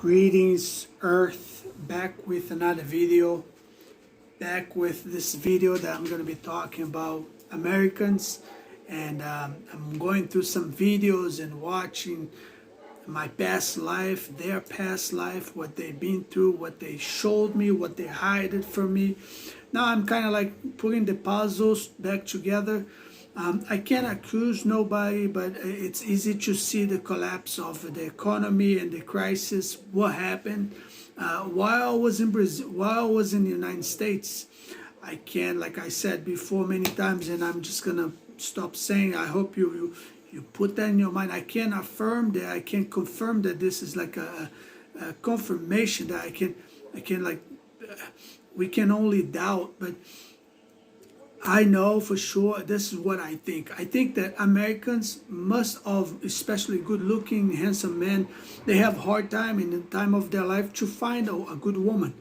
Greetings, Earth, back with another video. Back with this video that I'm going to be talking about Americans. And I'm going through some videos and watching my past life, their past life, what they've been through, what they showed me, what they hid from me. Now I'm kind of like putting the puzzles back together. I can't accuse nobody, but it's easy to see the collapse of the economy and the crisis, what happened. While I was in Brazil, while I was in the United States, I can't, like I said before many times, and I'm just gonna stop saying, I hope you put that in your mind. I can't affirm that, I can't confirm that this is like a confirmation that I can like, we can only doubt, but I know for sure this is what I think. I think that Americans must of, especially good-looking, handsome men, they have hard time in the time of their life to find a good woman.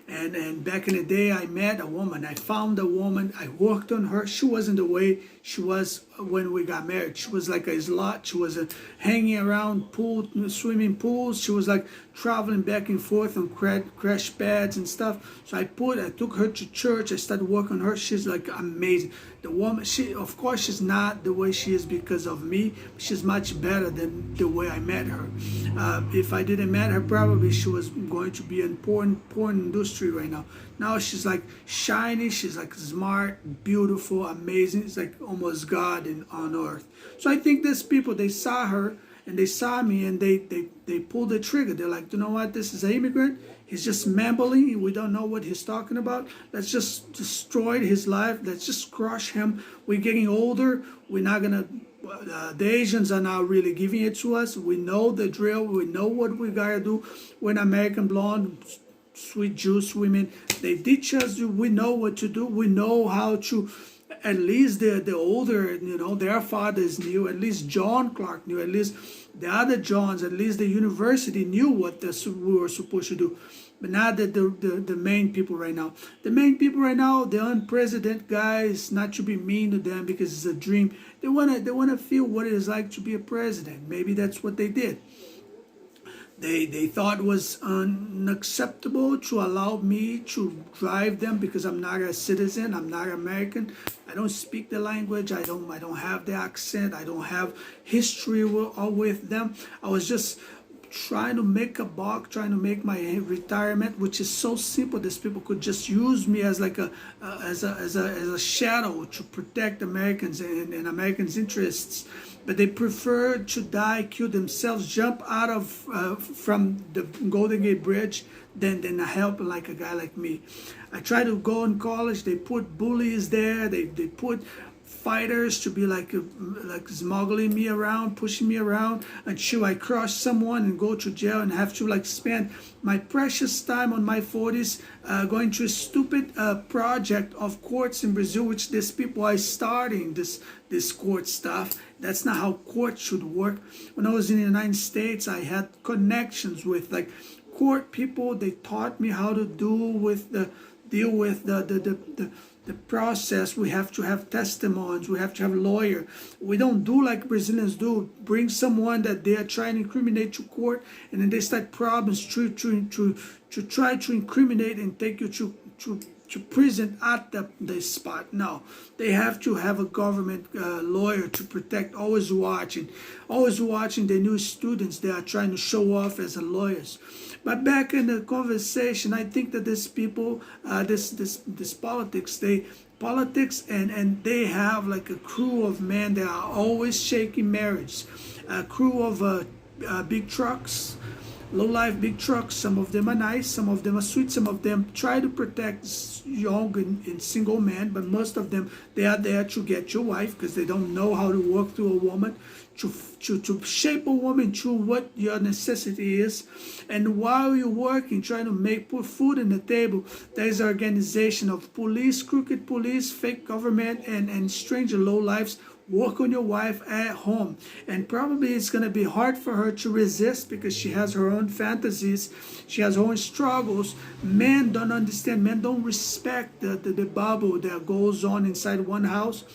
And back in the day, I met a woman. I found a woman. I worked on her. She wasn't the way she was when we got married. She was like a slut. She was hanging around swimming pools. She was like traveling back and forth on crash pads and stuff. So I took her to church. I started working on her. She's like amazing. The woman, of course, she's not the way she is because of me. She's much better than the way I met her. If I didn't met her, probably she was going to be in porn industry right now. Now she's like shiny, she's like smart, beautiful, amazing. It's like almost God on earth. So I think these people, they saw her and they saw me and they pulled the trigger. They're like, you know what, this is an immigrant. He's just mumbling. We don't know what he's talking about. Let's just destroy his life. Let's just crush him. We're getting older. We're not going to... the Asians are now really giving it to us. We know the drill. We know what we got to do. When American blonde, sweet Jewish women, they teach us. We know what to do. We know how to... At least the older, you know, their fathers knew. At least John Clark knew. At least the other Johns, at least the university knew what we were supposed to do. But not that the main people right now. The main people right now, the unpresident guys, not to be mean to them because it's a dream. They wanna feel what it is like to be a president. Maybe that's what they did. They thought it was unacceptable to allow me to drive them because I'm not a citizen, I'm not American. I don't speak the language, I don't have the accent, I don't have history with them. I was just trying to make a buck, trying to make my retirement, which is so simple. These people could just use me as like as a shadow to protect Americans and Americans' interests. But they prefer to die, kill themselves, jump out of from the Golden Gate Bridge than help like a guy like me. I try to go in college. They put bullies there. They put fighters to be like smuggling me around, pushing me around until I crush someone and go to jail and have to like spend my precious time on my 40s going to a stupid project of courts in Brazil, which these people are starting this court stuff. That's not how court should work. When I was in the United States, I had connections with like court people. They taught me how to deal with the process. We have to have testimonies. We have to have a lawyer. We don't do like Brazilians do. Bring someone that they are trying to incriminate to court, and then they start problems to try to incriminate and take you to prison at the spot. No, they have to have a government lawyer to protect, always watching the new students they are trying to show off as lawyers. But back in the conversation, I think that these people, this politics, and they have like a crew of men that are always shaking marriage, a crew of big trucks, low-life big trucks. Some of them are nice, some of them are sweet, some of them try to protect young and single men, but most of them, they are there to get your wife because they don't know how to work through a woman, to shape a woman to what your necessity is. And while you're working, trying to put food on the table, there is an organization of police, crooked police, fake government, and stranger low-lives work on your wife at home. And probably it's going to be hard for her to resist because she has her own fantasies. She has her own struggles. Men don't understand. Men don't respect the bubble that goes on inside one house.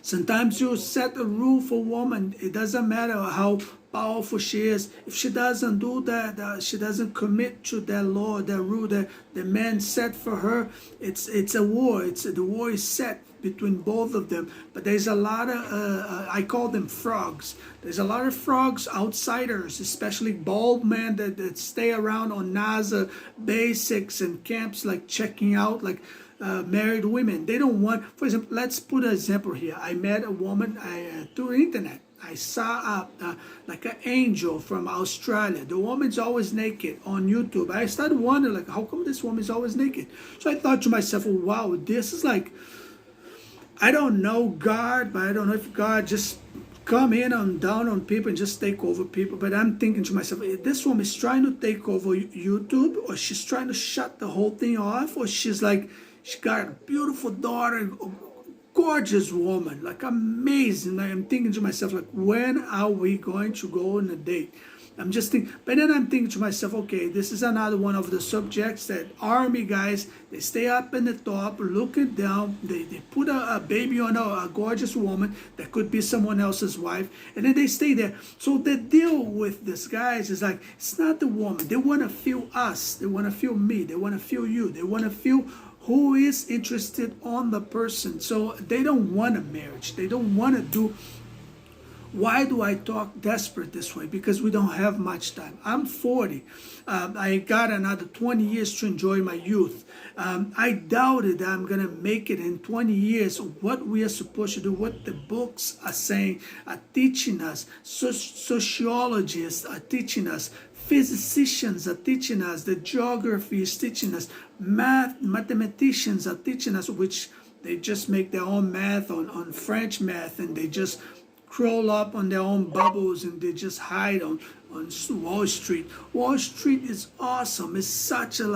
Sometimes you set a rule for woman. It doesn't matter how powerful she is, if she doesn't do that, she doesn't commit to that law, that rule that the man set for her, it's a war. The war is set between both of them. But there's a lot of, I call them frogs. There's a lot of frogs, outsiders, especially bald men that stay around on NASA basics and camps, like checking out like married women. They don't want, for example, let's put an example here. I met a woman through the internet. I saw like an angel from Australia. The woman's always naked on YouTube. I started wondering, like, how come this woman's always naked? So I thought to myself, well, wow, this is like, I don't know God, but I don't know if God just come in and down on people and just take over people. But I'm thinking to myself, this woman is trying to take over YouTube, or she's trying to shut the whole thing off, or she's like, she got a beautiful daughter, gorgeous woman, like amazing. I'm thinking to myself, like, when are we going to go on a date? I'm just thinking, but then I'm thinking to myself, okay, this is another one of the subjects that army guys, they stay up in the top, looking down, they put a baby on a gorgeous woman that could be someone else's wife, and then they stay there. So the deal with these guys is like, it's not the woman. They want to feel us. They want to feel me. They want to feel you. They want to feel who is interested on the person. So they don't want a marriage. They don't want to do. Why do I talk desperate this way? Because we don't have much time. I'm 40. I got another 20 years to enjoy my youth. I doubted that I'm going to make it in 20 years. What we are supposed to do, what the books are saying, are teaching us. Sociologists are teaching us. Physicians are teaching us. The geography is teaching us. Mathematicians are teaching us, which they just make their own math on French math, and they just crawl up on their own bubbles, and they just hide on Wall Street. Wall Street is awesome. It's such a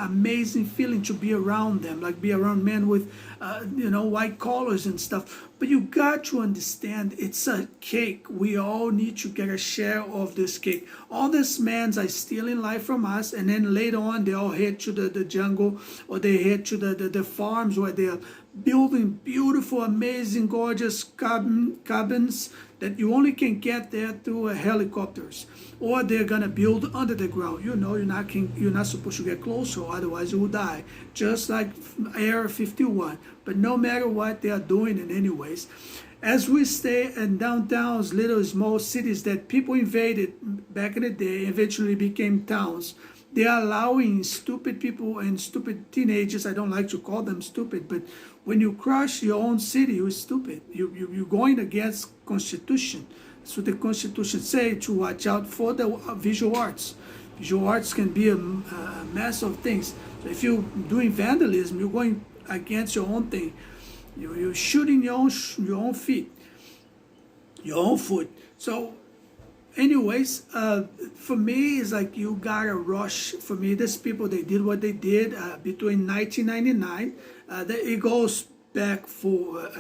amazing feeling to be around them, like be around men with white collars and stuff. But you got to understand, it's a cake. We all need to get a share of this cake. All these men are stealing life from us, and then later on they all head to the jungle, or they head to the farms where they are building beautiful, amazing, gorgeous cabins that you only can get there through helicopters, or they're gonna build under the ground. You're not supposed to get closer, otherwise you will die. Just like Area 51. But no matter what they are doing, in anyways, as we stay in downtowns, little small cities that people invaded back in the day, eventually became towns. They are allowing stupid people and stupid teenagers. I don't like to call them stupid, but when you crush your own city, you're stupid. You're going against Constitution. So the Constitution say to watch out for the visual arts. Visual arts can be a mess of things. So if you're doing vandalism, you're going against your own thing. You're shooting your own feet, your own foot. So anyways, for me, it's like you gotta rush. For me, these people, they did what they did between 1999. It goes back for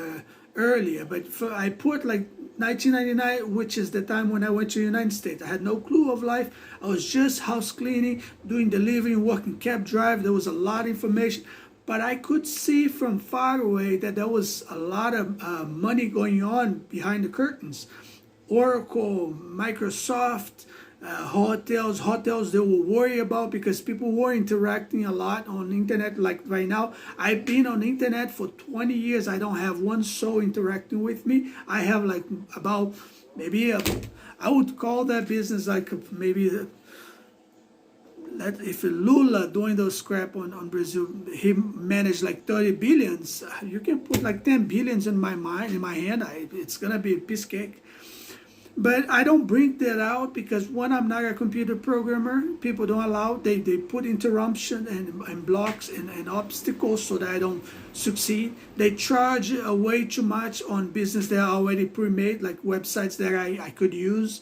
earlier, but I put like 1999, which is the time when I went to the United States. I had no clue of life. I was just house cleaning, doing delivery, working cab drive. There was a lot of information. But I could see from far away that there was a lot of money going on behind the curtains. Oracle, Microsoft, hotels they will worry about, because people were interacting a lot on the internet. Like right now, I've been on the internet for 20 years. I don't have one soul interacting with me. I have like about maybe I would call that business like maybe if Lula doing those scrap on Brazil, he managed like 30 billions. You can put like 10 billions in my hand. It's gonna be a piece of cake. But I don't bring that out because, one, I'm not a computer programmer. People don't allow, they put interruption and blocks and obstacles so that I don't succeed. They charge way too much on business that are already pre-made, like websites that I could use.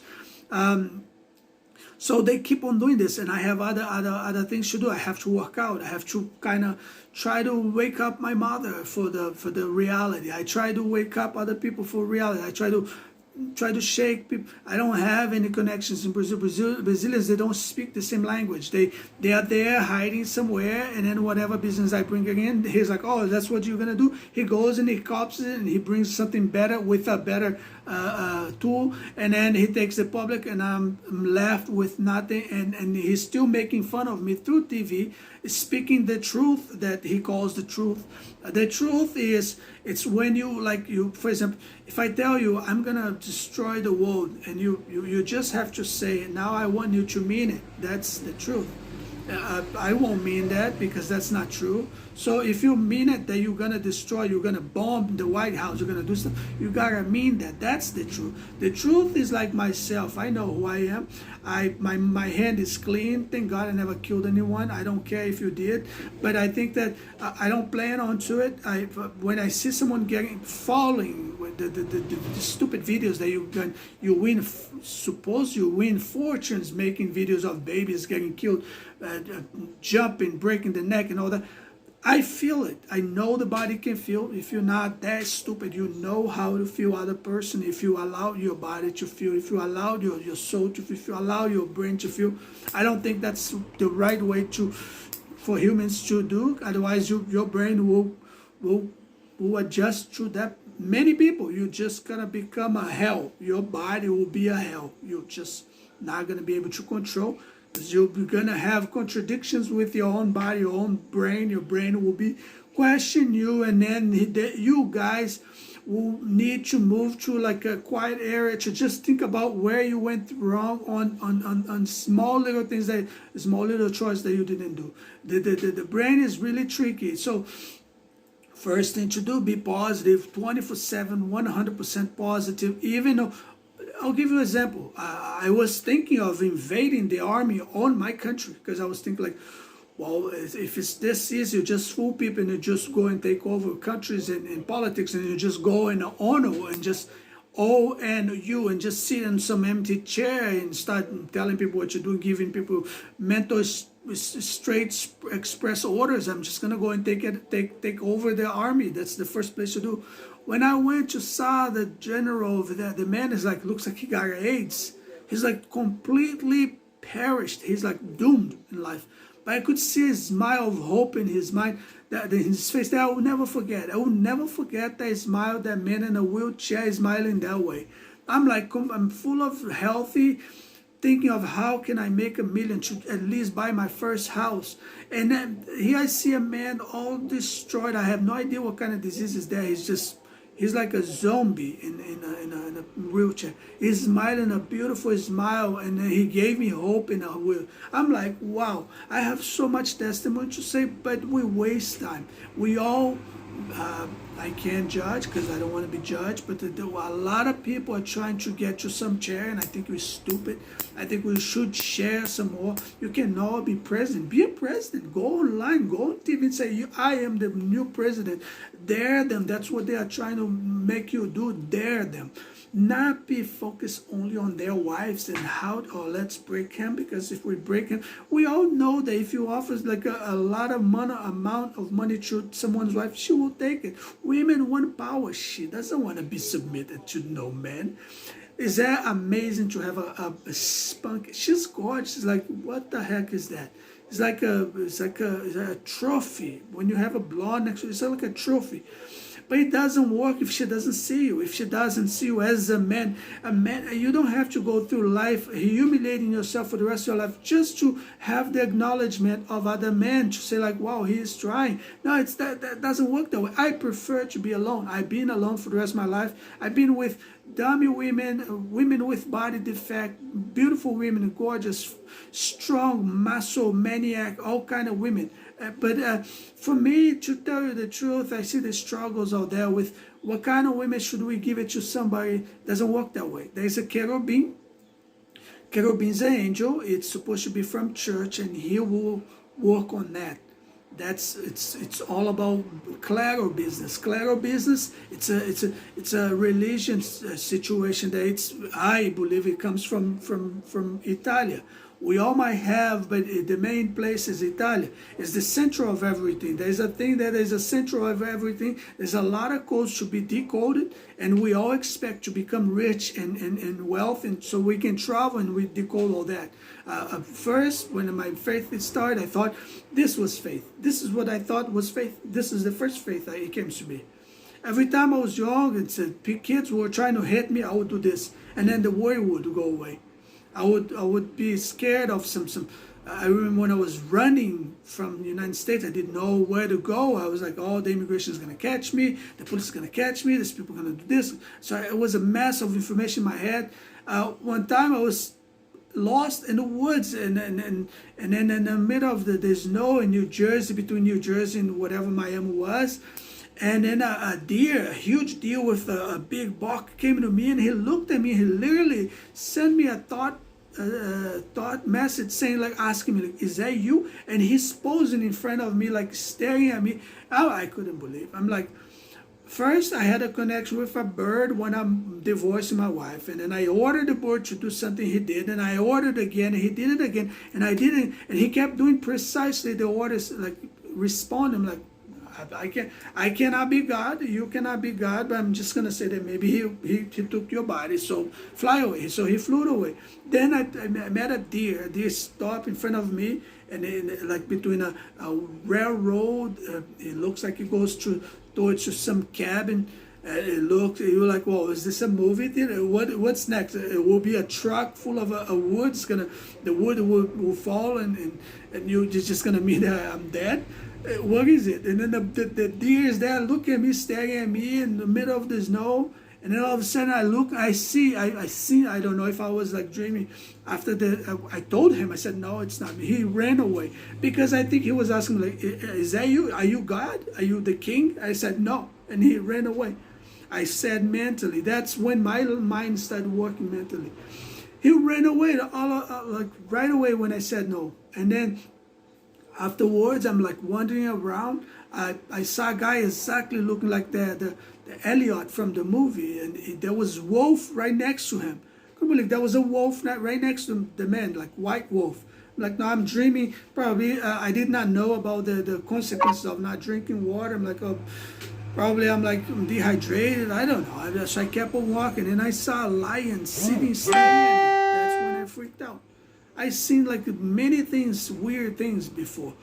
So they keep on doing this, and I have other things to do. I have to work out. I have to kind of try to wake up my mother for the reality. I try to wake up other people for reality. I try to shake people. I don't have any connections in Brazil. Brazilians, they don't speak the same language. They are there hiding somewhere, and then whatever business I bring in, he's like, oh, that's what you're gonna do. He goes and he copies it, and he brings something better with a better tool, and then he takes the public, and I'm left with nothing, and he's still making fun of me through TV, speaking the truth that he calls the truth. The truth is, it's when you, for example, if I tell you I'm gonna destroy the world, and you just have to say, now I want you to mean it. That's the truth. I won't mean that, because that's not true. So if you mean it, that you're gonna destroy, you're gonna bomb the White House, you're gonna do stuff, you gotta mean that. That's the truth. The truth is like myself. I know who I am. My hand is clean. Thank God I never killed anyone. I don't care if you did, but I think that I don't plan onto it. When I see someone falling with the stupid videos that you win, suppose you win fortunes making videos of babies getting killed, jumping, breaking the neck, and all that. I feel it. I know the body can feel. If you're not that stupid, you know how to feel other person. If you allow your body to feel, if you allow your soul to feel, if you allow your brain to feel. I don't think that's the right way for humans to do. Otherwise, your brain will adjust to that. Many people, you're just gonna become a hell. Your body will be a hell. You're just not gonna be able to control. You're gonna have contradictions with your own body, your own brain. Your brain will be question you, and then you guys will need to move to like a quiet area to just think about where you went wrong on small little things, small little choice that you didn't do. The brain is really tricky. So first thing to do, be positive, 24/7, 100% positive, even though. I'll give you an example. I was thinking of invading the army on my country, because I was thinking like, well, if it's this easy, you just fool people and you just go and take over countries and politics, and you just go and honor and just ONU and just sit in some empty chair and start telling people what to do, giving people mental straight express orders. I'm just gonna go and take over the army. That's the first place to do. When I went to saw the general over there, the man is like, looks like he got AIDS. He's like completely perished. He's like doomed in life. But I could see a smile of hope in his mind, that in his face, that I will never forget. I will never forget that smile, that man in a wheelchair smiling that way. I'm like, I'm full of healthy, thinking of how can I make $1 million to at least buy my first house. And then here I see a man all destroyed. I have no idea what kind of disease is there. He's like a zombie in a wheelchair. He's smiling a beautiful smile, and he gave me hope in a wheel. I'm like, wow, I have so much testimony to say, but we waste time. We all, I can't judge because I don't want to be judged, but a lot of people are trying to get to some chair, and I think we're stupid. I think we should share some more. You cannot be president. Be a president. Go online. Go on TV and say, I am the new president. Dare them. That's what they are trying to make you do. Dare them. Not be focused only on their wives and how, let's break him, because if we break him, we all know that if you offer like a lot of money, amount of money to someone's wife, she will take it. Women want power. She doesn't want to be submitted to no man. Is that amazing to have a spunk? She's gorgeous. She's like, what the heck is that? It's like a trophy. When you have a blonde next to you, it's like a trophy. But it doesn't work if she doesn't see you. If she doesn't see you as a man, you don't have to go through life humiliating yourself for the rest of your life just to have the acknowledgement of other men to say like, wow, he is trying. No, that doesn't work that way. I prefer to be alone. I've been alone for the rest of my life. I've been with dummy women, women with body defect, beautiful women, gorgeous, strong, muscle, maniac, all kind of women. But for me, to tell you the truth, I see the struggles out there with what kind of women should we give it to somebody. Doesn't work that way. There's a cherubim. Cherubim's an angel. It's supposed to be from church, and he will work on that. It's all about clero business. Clero business. It's a religion situation that I believe it comes from Italia. We all might have, but the main place is Italy. It's the center of everything. There's a thing that is a center of everything. There's a lot of codes to be decoded, and we all expect to become rich and wealth, and so we can travel and we decode all that. First, when my faith started, I thought this was faith. This is what I thought was faith. This is the first faith it came to me. Every time I was young, and said kids were trying to hit me, I would do this, and then the worry would go away. I would be scared of some. I remember when I was running from the United States, I didn't know where to go. I was like, oh, the immigration is going to catch me. The police is going to catch me. These people are going to do this. So it was a mass of information in my head. One time I was lost in the woods and then in the middle of the snow in New Jersey, between New Jersey and whatever Miami was. And then a deer, a huge deer with a big buck came to me, and he looked at me. He literally sent me a thought message saying, like, asking me, like, is that you? And he's posing in front of me, like staring at me. Oh, I couldn't believe. I'm like, first I had a connection with a bird when I'm divorcing my wife, and then I ordered the bird to do something, he did, and I ordered again, and he did it again, and I didn't, and he kept doing precisely the orders, like respond. I'm like, I cannot be God. You cannot be God. But I'm just gonna say that maybe he took your body. So fly away. So he flew away. Then I met a deer. A deer stopped in front of me, and like between a railroad. It looks like it goes towards some cabin. You're like, whoa, is this a movie theater? What's next? It will be a truck full of wood. The wood will fall, and you're just gonna mean that I'm dead. What is it? And then the deer is there, looking at me, staring at me in the middle of the snow. And then all of a sudden I look, I see, I don't know if I was like dreaming. After I told him, I said, no, it's not me. He ran away because I think he was asking, like, is that you? Are you God? Are you the king? I said, no. And he ran away. I said mentally, that's when my mind started working mentally. He ran away like right away when I said no. And then afterwards, I'm like wandering around. I saw a guy exactly looking like the Elliot from the movie, and there was wolf right next to him. Couldn't believe there was a wolf right next to the man, like white wolf. I'm like, no, I'm dreaming. Probably I did not know about the consequences of not drinking water. I'm like, oh, probably I'm dehydrated. I don't know. So I kept on walking, and I saw a lion sitting staring at me. That's when I freaked out. I seen like many things, weird things before.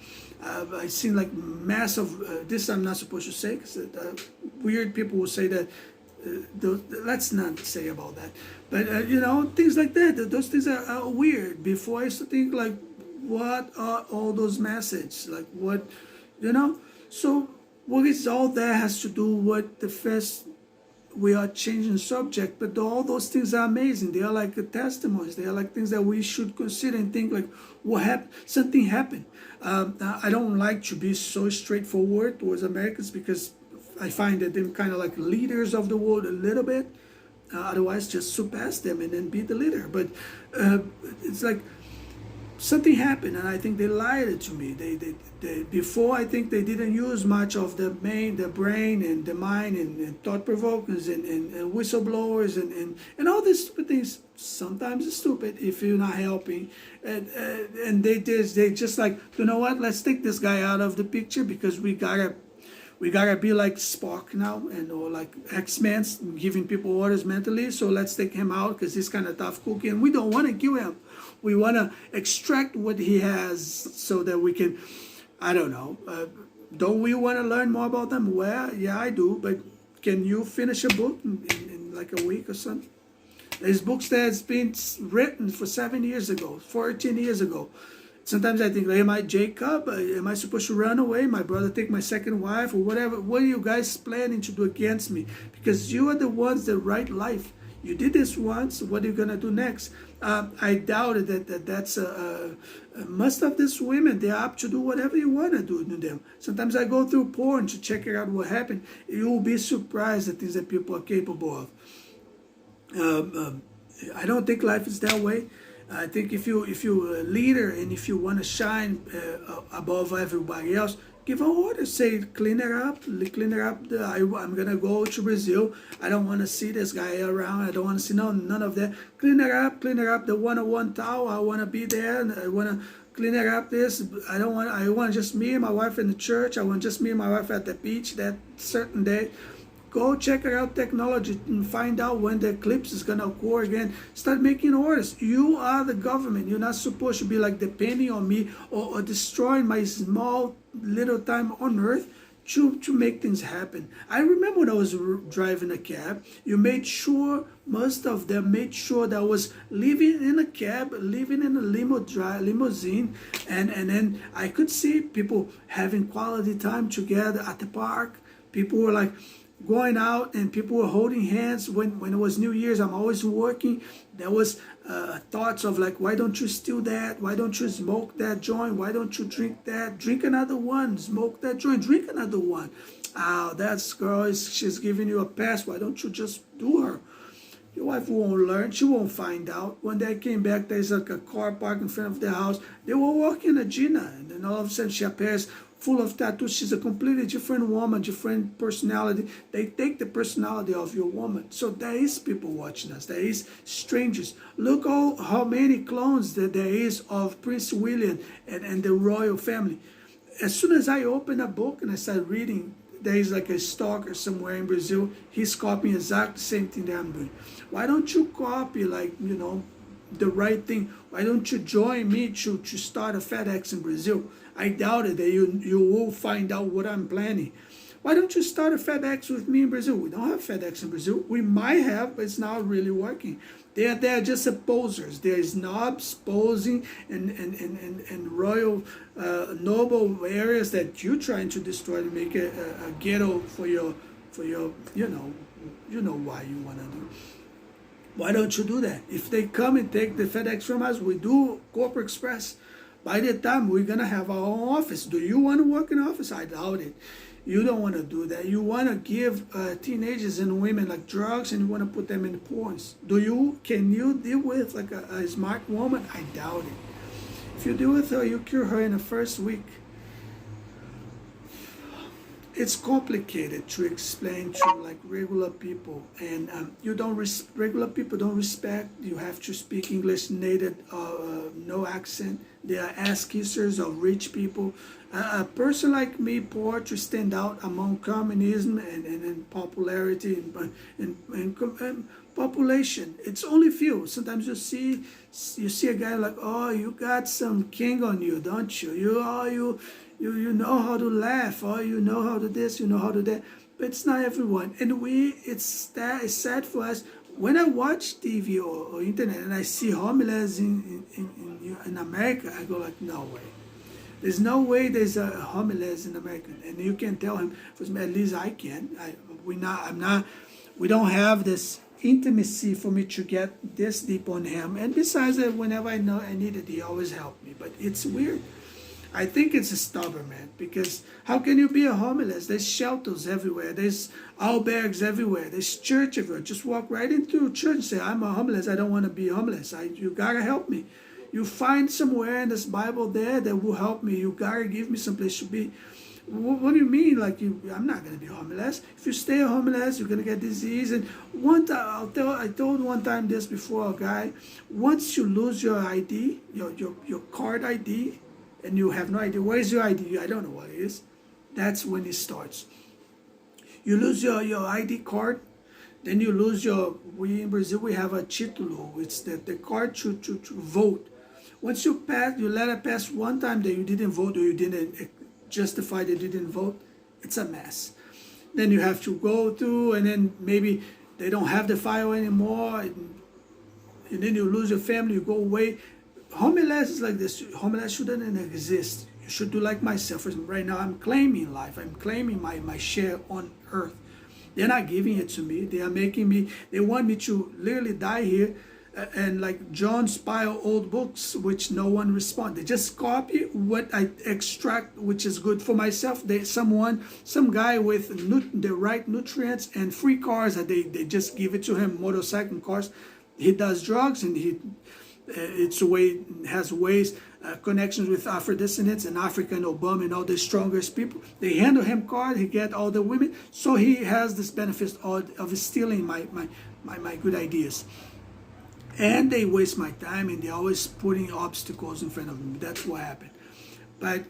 I seen like massive. This I'm not supposed to say because weird people will say that. Let's not say about that. But things like that. Those things are weird. Before I used to think like, what are all those messages? Like what, So what is all that has to do with the first? We are changing subject, but all those things are amazing. They are like testimonies. They are like things that we should consider and think like, what happened? Something happened. I don't like to be so straightforward towards Americans because I find that they're kind of like leaders of the world a little bit. Otherwise, just surpass them and then be the leader. But it's like something happened, and I think they lied to me. They before, I think they didn't use much of the brain and the mind and thought provokers and whistleblowers and all these stupid things. Sometimes it's stupid if you're not helping, and they just like, you know what? Let's take this guy out of the picture because we gotta be like Spock now, or like X-Men, giving people orders mentally. So let's take him out because he's kind of tough cookie, and we don't want to kill him. We want to extract what he has so that we can, I don't know. Don't we want to learn more about them? Well, yeah, I do. But can you finish a book in like a week or something? There's books that's been written for 7 years ago, 14 years ago. Sometimes I think, am I Jacob? Am I supposed to run away? My brother take my second wife or whatever. What are you guys planning to do against me? Because you are the ones that write life. You did this once. What are you going to do next? I doubted that's most of these women, they're up to do whatever you want to do to them. Sometimes I go through porn to check out what happened. You will be surprised at things that people are capable of. I don't think life is that way. I think if you're a leader and if you want to shine above everybody else, give an order. Say, clean it up. I'm going to go to Brazil. I don't want to see this guy around. I don't want to see none of that. Clean it up. The 101 tower. I want to be there. And I want to clean it up this. I want just me and my wife in the church. I want just me and my wife at the beach that certain day. Go check out technology and find out when the eclipse is going to occur again. Start making orders. You are the government. You're not supposed to be like depending on me or destroying my small little time on earth to make things happen. I remember when I was driving a cab, you made sure, most of them made sure that I was living in a cab, living in a limousine, and then I could see people having quality time together at the park. People were like going out and people were holding hands. When it was New Year's, I'm always working. There was thoughts of like, why don't you steal that? Why don't you smoke that joint? Why don't you drink that? Drink another one. Smoke that joint. Drink another one. Oh, that girl, she's giving you a pass. Why don't you just do her? Your wife won't learn. She won't find out. One day I came back, there's like a car parked in front of their house. They were walking a Gina, and then all of a sudden she appears full of tattoos. She's a completely different woman, different personality. They take the personality of your woman. So there is people watching us. There is strangers. Look how many clones that there is of Prince William and the royal family. As soon as I open a book and I start reading, there is like a stalker somewhere in Brazil. He's copying exactly the same thing that I'm doing. Why don't you copy, like, you know, the right thing? Why don't you join me to start a FedEx in Brazil? I doubt it that you will find out what I'm planning. Why don't you start a FedEx with me in Brazil? We don't have FedEx in Brazil. We might have, but it's not really working. They're just posers. They're snobs posing in royal, noble areas that you're trying to destroy to make a ghetto for your, you know why you want to do. Why don't you do that? If they come and take the FedEx from us, we do Corporate Express. By the time we're going to have our own office. Do you want to work in an office? I doubt it. You don't want to do that. You want to give teenagers and women like drugs and you want to put them in porns. Can you deal with like a smart woman? I doubt it. If you deal with her, you cure her in the first week. It's complicated to explain to like regular people, and regular people don't respect. You have to speak English native, no accent. They are ass kissers of rich people. A person like me, poor, to stand out among communism and popularity and population. It's only few. Sometimes you see a guy like, oh, you got some king on you, don't you? You know how to laugh, or you know how to this, you know how to that. But it's not everyone. And it's sad for us. When I watch TV or internet and I see homeless in America, I go like, no way. There's no way there's a homeless in America. And you can tell him, at least I can. We don't have this intimacy for me to get this deep on him. And besides that, whenever I know I need it, he always helped me. But it's weird. I think it's a stubborn man, because how can you be a homeless? There's shelters everywhere. There's albergs everywhere. There's church everywhere. Just walk right into church and say, I'm a homeless. I don't want to be homeless. You got to help me. You find somewhere in this Bible there that will help me. You got to give me some place to be. What do you mean? Like I'm not going to be homeless. If you stay homeless, you're going to get disease. And one time, I told one time this before a guy, once you lose your ID, your card ID, and you have no idea, where's your ID? I don't know what it is. That's when it starts. You lose your ID card, then you lose we in Brazil, we have a título. It's the card to vote. Once you let it pass one time that you didn't vote or you didn't justify that you didn't vote, it's a mess. Then you have to go through, and then maybe they don't have the file anymore, and then you lose your family, you go away. Homeless is like this. Homeless shouldn't exist. You should do like myself. Right now, I'm claiming life. I'm claiming my share on earth. They're not giving it to me. They are making me, they want me to literally die here and like John Spyle old books, which no one responds. They just copy what I extract, which is good for myself. Some guy with the right nutrients and free cars, that they just give it to him, motorcycle cars. He does drugs, and has connections with Afro-descendants and African Obama and all the strongest people. They handle him card, he get all the women, so he has this benefit of stealing my good ideas. And they waste my time, and they're always putting obstacles in front of me. That's what happened. But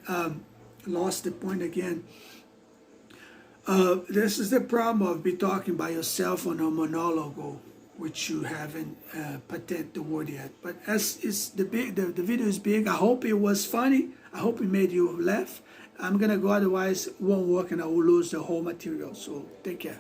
lost the point again. This is the problem of be talking by yourself on a monologue, which you haven't patented the word yet. But as is the video is big, I hope it was funny. I hope it made you laugh. I'm gonna go, otherwise it won't work and I will lose the whole material. So take care.